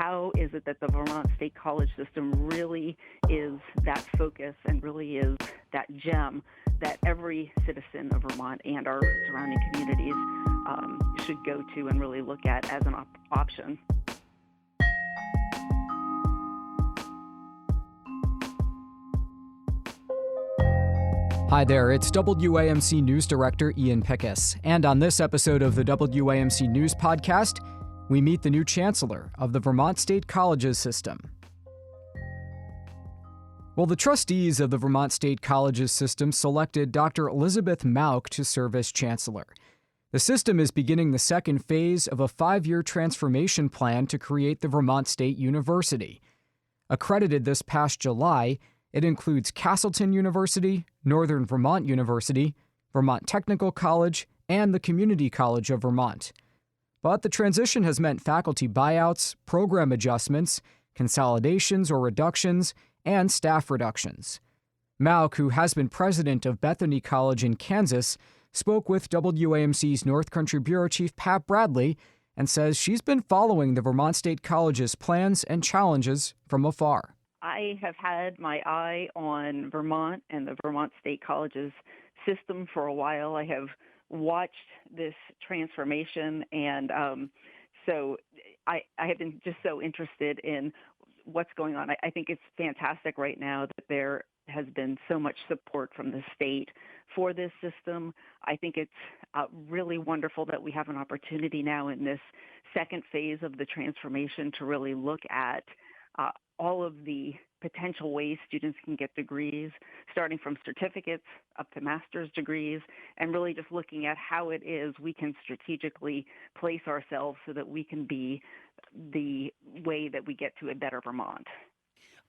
how is it that the Vermont State College system really is that focus and really is that gem that every citizen of Vermont and our surrounding communities should go to and really look at as an option. Hi there, it's WAMC News Director Ian Pickus, and on this episode of the WAMC News Podcast, we meet the new chancellor of the Vermont State Colleges system. Well, the trustees of the Vermont State Colleges system selected Dr. Elizabeth Mauch to serve as chancellor. The system is beginning the second phase of a 5-year transformation plan to create the Vermont State University. Accredited this past July, it includes Castleton University, Northern Vermont University, Vermont Technical College, and the Community College of Vermont. But the transition has meant faculty buyouts, program adjustments, consolidations or reductions, and staff reductions. Mauch, who has been president of Bethany College in Kansas, spoke with WAMC's North Country Bureau Chief Pat Bradley and says she's been following the Vermont State College's plans and challenges from afar. I have had my eye on Vermont and the Vermont State Colleges system for a while. I have watched this transformation, and so I have been just so interested in what's going on. I think it's fantastic right now that there has been so much support from the state for this system. I think it's really wonderful that we have an opportunity now in this second phase of the transformation to really look at all of the potential ways students can get degrees, starting from certificates up to master's degrees, and really just looking at how it is we can strategically place ourselves so that we can be the way that we get to a better Vermont.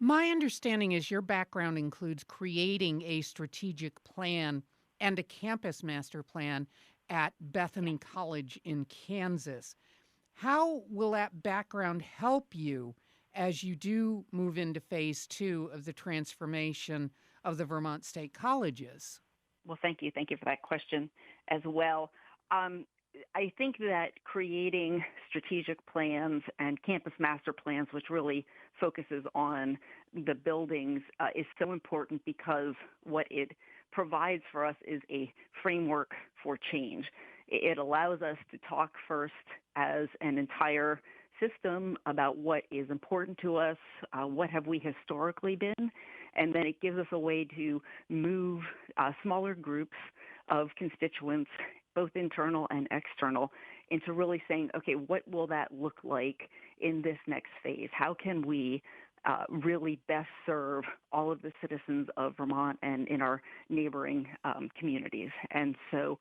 My understanding is your background includes creating a strategic plan and a campus master plan at Bethany College in Kansas. How will that background help you as you do move into phase 2 of the transformation of the Vermont State Colleges? Well, thank you. Thank you for that question as well. I think that creating strategic plans and campus master plans, which really focuses on the buildings, is so important because what it provides for us is a framework for change. It allows us to talk first as an entire system about what is important to us, what have we historically been, and then it gives us a way to move smaller groups of constituents, both internal and external, into really saying, okay, what will that look like in this next phase? How can we really best serve all of the citizens of Vermont and in our neighboring communities? And so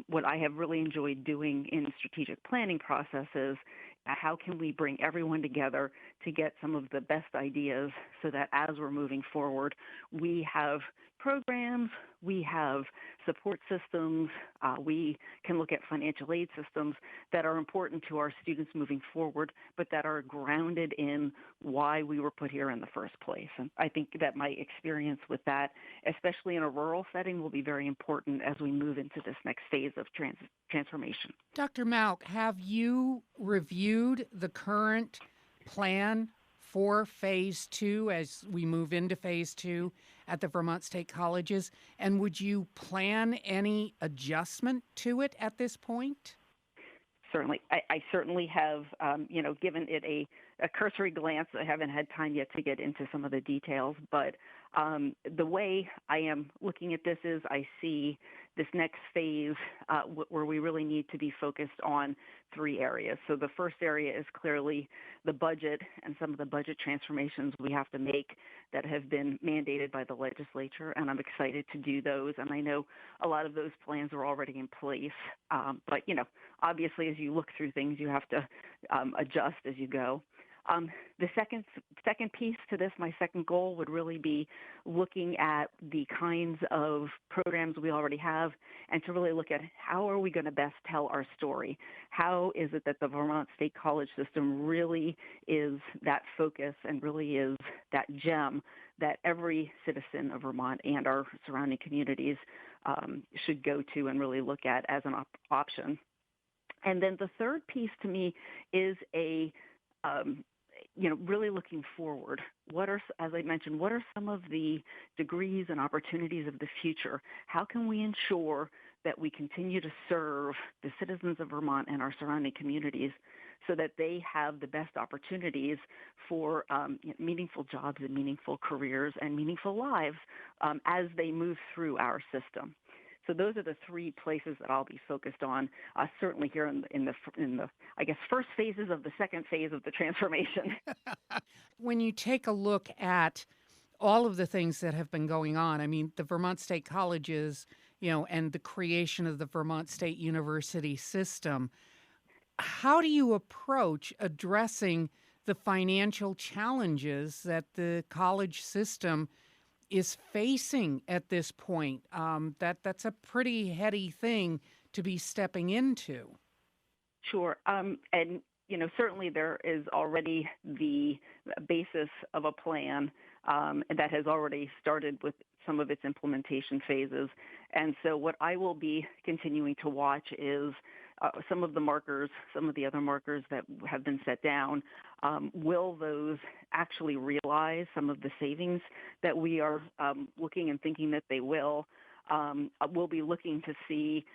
what I have really enjoyed doing in strategic planning processes, how can we bring everyone together to get some of the best ideas so that as we're moving forward, we have programs, we have support systems, we can look at financial aid systems that are important to our students moving forward, but that are grounded in why we were put here in the first place. And I think that my experience with that, especially in a rural setting, will be very important as we move into this next phase of transformation. Dr. Mauch, have you reviewed the current plan for phase 2 as we move into phase 2 at the Vermont State Colleges? And would you plan any adjustment to it at this point? Certainly. I certainly have, given it a cursory glance. I haven't had time yet to get into some of the details, but the way I am looking at this is I see this next phase where we really need to be focused on 3 areas. So the first area is clearly the budget and some of the budget transformations we have to make that have been mandated by the legislature, and I'm excited to do those. And I know a lot of those plans are already in place, but obviously as you look through things, you have to adjust as you go. The second piece to this, my second goal, would really be looking at the kinds of programs we already have and to really look at how are we going to best tell our story? How is it that the Vermont State College system really is that focus and really is that gem that every citizen of Vermont and our surrounding communities should go to and really look at as an option? And then the third piece to me is really looking forward. As I mentioned, what are some of the degrees and opportunities of the future? How can we ensure that we continue to serve the citizens of Vermont and our surrounding communities so that they have the best opportunities for meaningful jobs and meaningful careers and meaningful lives as they move through our system? So those are the three places that I'll be focused on, certainly here in the I guess first phases of the second phase of the transformation. When you take a look at all of the things that have been going on, I mean, the Vermont State Colleges, and the creation of the Vermont State University system, how do you approach addressing the financial challenges that the college system is facing at this point? That's a pretty heady thing to be stepping into. Sure. And certainly there is already the basis of a plan that has already started with some of its implementation phases. And so what I will be continuing to watch is some of the other markers that have been set down. Will those actually realize some of the savings that we are looking and thinking that they will? We'll be looking to see,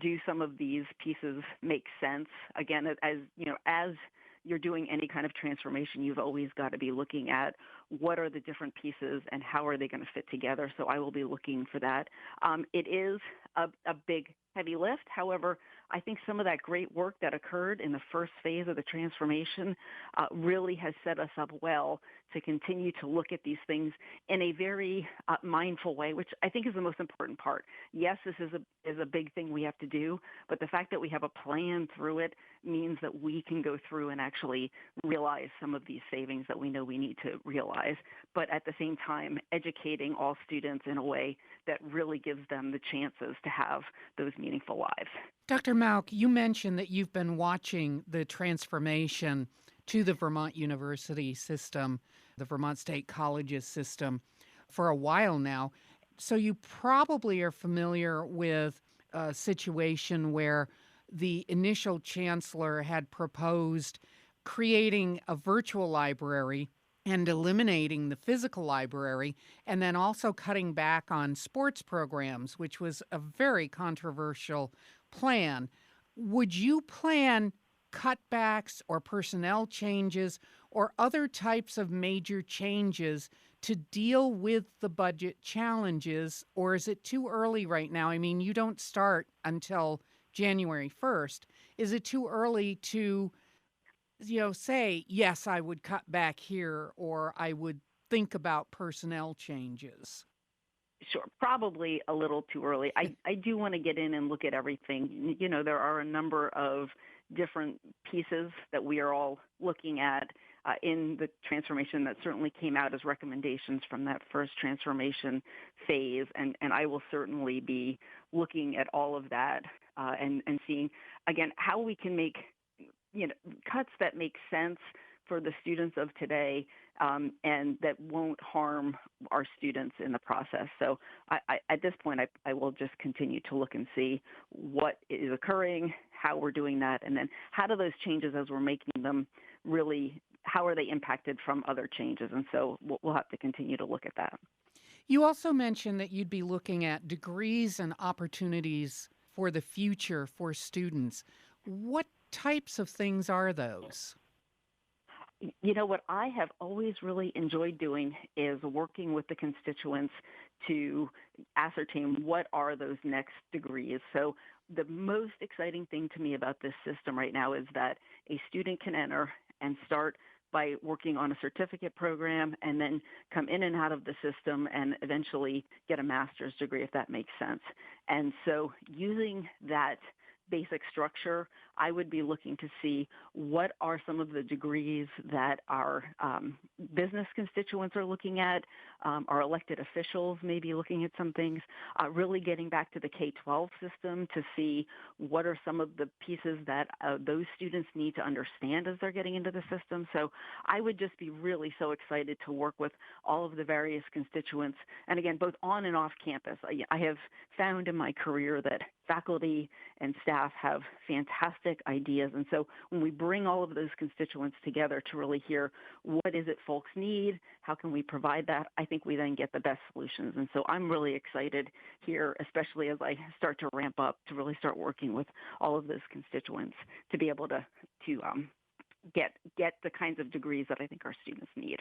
do some of these pieces make sense? Again, as you're doing any kind of transformation, you've always got to be looking at what are the different pieces and how are they going to fit together. So I will be looking for that. It is a big, heavy lift. However, I think some of that great work that occurred in the first phase of the transformation really has set us up well to continue to look at these things in a very mindful way, which I think is the most important part. Yes, this is a big thing we have to do, but the fact that we have a plan through it means that we can go through and actually realize some of these savings that we know we need to realize, but at the same time, educating all students in a way that really gives them the chances to have those meaningful lives. Dr. Mauch, you mentioned that you've been watching the transformation to the Vermont University system, the Vermont State Colleges system, for a while now. So you probably are familiar with a situation where the initial chancellor had proposed creating a virtual library and eliminating the physical library, and then also cutting back on sports programs, which was a very controversial plan. Would you plan cutbacks or personnel changes or other types of major changes to deal with the budget challenges, or is it too early right now? I mean, you don't start until January 1st. Is it too early to, say, yes, I would cut back here, or I would think about personnel changes? Sure, probably a little too early. I do want to get in and look at everything. There are a number of different pieces that we are all looking at in the transformation that certainly came out as recommendations from that first transformation phase. And I will certainly be looking at all of that and seeing, again, how we can make cuts that make sense for the students of today and that won't harm our students in the process. So at this point, I will just continue to look and see what is occurring, how we're doing that, and then how do those changes as we're making them really, how are they impacted from other changes? And so we'll have to continue to look at that. You also mentioned that you'd be looking at degrees and opportunities for the future for students. What types of things are those? What I have always really enjoyed doing is working with the constituents to ascertain what are those next degrees. So the most exciting thing to me about this system right now is that a student can enter and start by working on a certificate program and then come in and out of the system and eventually get a master's degree, if that makes sense. And so using that basic structure, I would be looking to see what are some of the degrees that our business constituents are looking at, our elected officials may be looking at some things, really getting back to the K-12 system to see what are some of the pieces that those students need to understand as they're getting into the system. So I would just be really so excited to work with all of the various constituents, and again, both on and off campus. I have found in my career that faculty and staff have fantastic fantastic ideas. And so when we bring all of those constituents together to really hear what is it folks need, how can we provide that, I think we then get the best solutions. And so I'm really excited here, especially as I start to ramp up, to really start working with all of those constituents to be able to get the kinds of degrees that I think our students need.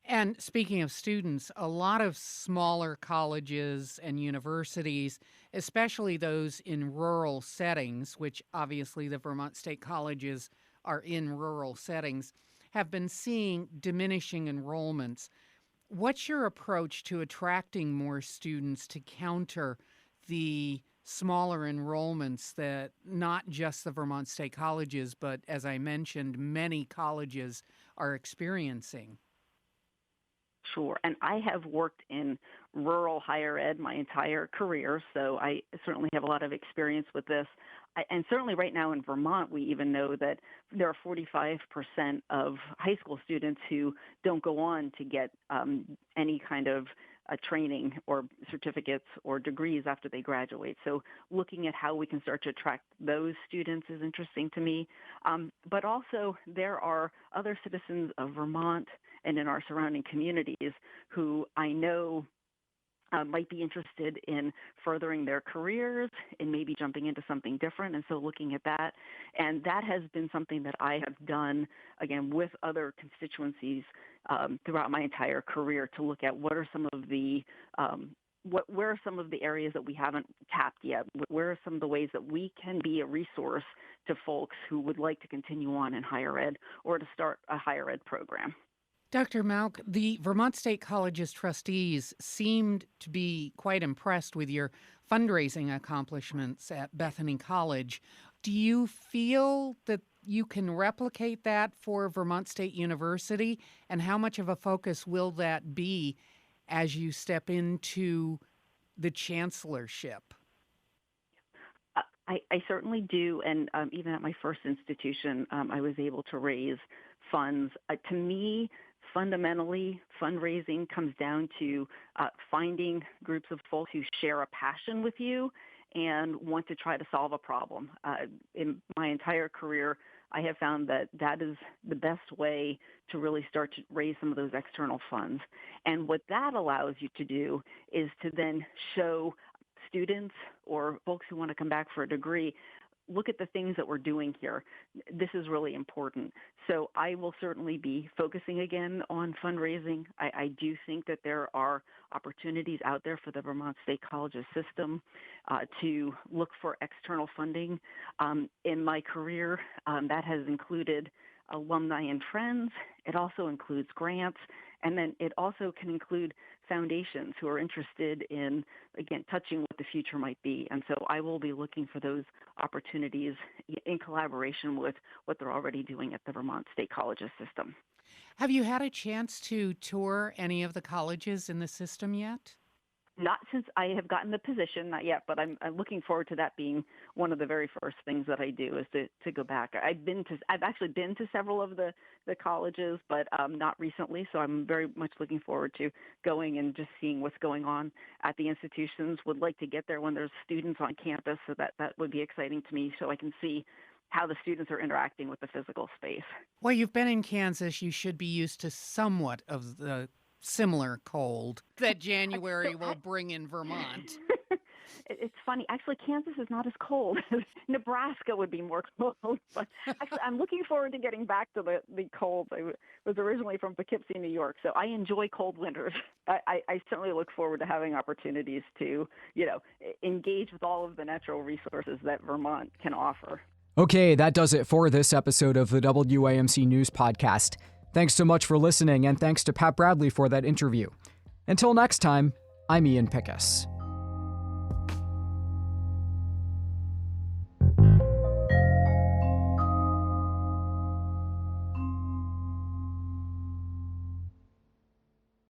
And speaking of students, a lot of smaller colleges and universities, especially those in rural settings, which obviously the Vermont State Colleges are in rural settings, have been seeing diminishing enrollments. What's your approach to attracting more students to counter the smaller enrollments that not just the Vermont State Colleges, but as I mentioned, many colleges are experiencing? Sure. And I have worked in rural higher ed my entire career, so I certainly have a lot of experience with this. And certainly right now in Vermont, we even know that there are 45% of high school students who don't go on to get any kind of training or certificates or degrees after they graduate. So looking at how we can start to attract those students is interesting to me. But also there are other citizens of Vermont and in our surrounding communities who I know might be interested in furthering their careers and maybe jumping into something different. And so looking at that, and that has been something that I have done, again, with other constituencies throughout my entire career, to look at what are some of the where are some of the areas that we haven't tapped yet? Where are some of the ways that we can be a resource to folks who would like to continue on in higher ed or to start a higher ed program? Dr. Mauch, the Vermont State Colleges trustees seemed to be quite impressed with your fundraising accomplishments at Bethany College. Do you feel that you can replicate that for Vermont State University? And how much of a focus will that be as you step into the chancellorship? I certainly do. And even at my first institution, I was able to raise funds. To me, fundamentally, fundraising comes down to finding groups of folks who share a passion with you and want to try to solve a problem. In my entire career, I have found that that is the best way to really start to raise some of those external funds. And what that allows you to do is to then show students or folks who want to come back for a degree, look at the things that we're doing here. This is really important. So I will certainly be focusing again on fundraising. I do think that there are opportunities out there for the Vermont State Colleges system to look for external funding. In my career, that has included alumni and friends. It also includes grants. And then it also can include foundations who are interested in, again, touching what the future might be. And so I will be looking for those opportunities in collaboration with what they're already doing at the Vermont State Colleges system. Have you had a chance to tour any of the colleges in the system yet? Not since I have gotten the position, not yet, but I'm looking forward to that being one of the very first things that I do is to go back. I've actually been to several of the colleges, but not recently. So I'm very much looking forward to going and just seeing what's going on at the institutions. Would like to get there when there's students on campus, so that would be exciting to me, so I can see how the students are interacting with the physical space. Well, you've been in Kansas. You should be used to somewhat of the similar cold that January will bring in Vermont. It's funny. Actually, Kansas is not as cold. Nebraska would be more cold. But actually, I'm looking forward to getting back to the cold. I was originally from Poughkeepsie, New York, so I enjoy cold winters. I certainly look forward to having opportunities to, engage with all of the natural resources that Vermont can offer. Okay, that does it for this episode of the WAMC News Podcast. Thanks so much for listening, and thanks to Pat Bradley for that interview. Until next time, I'm Ian Pickus.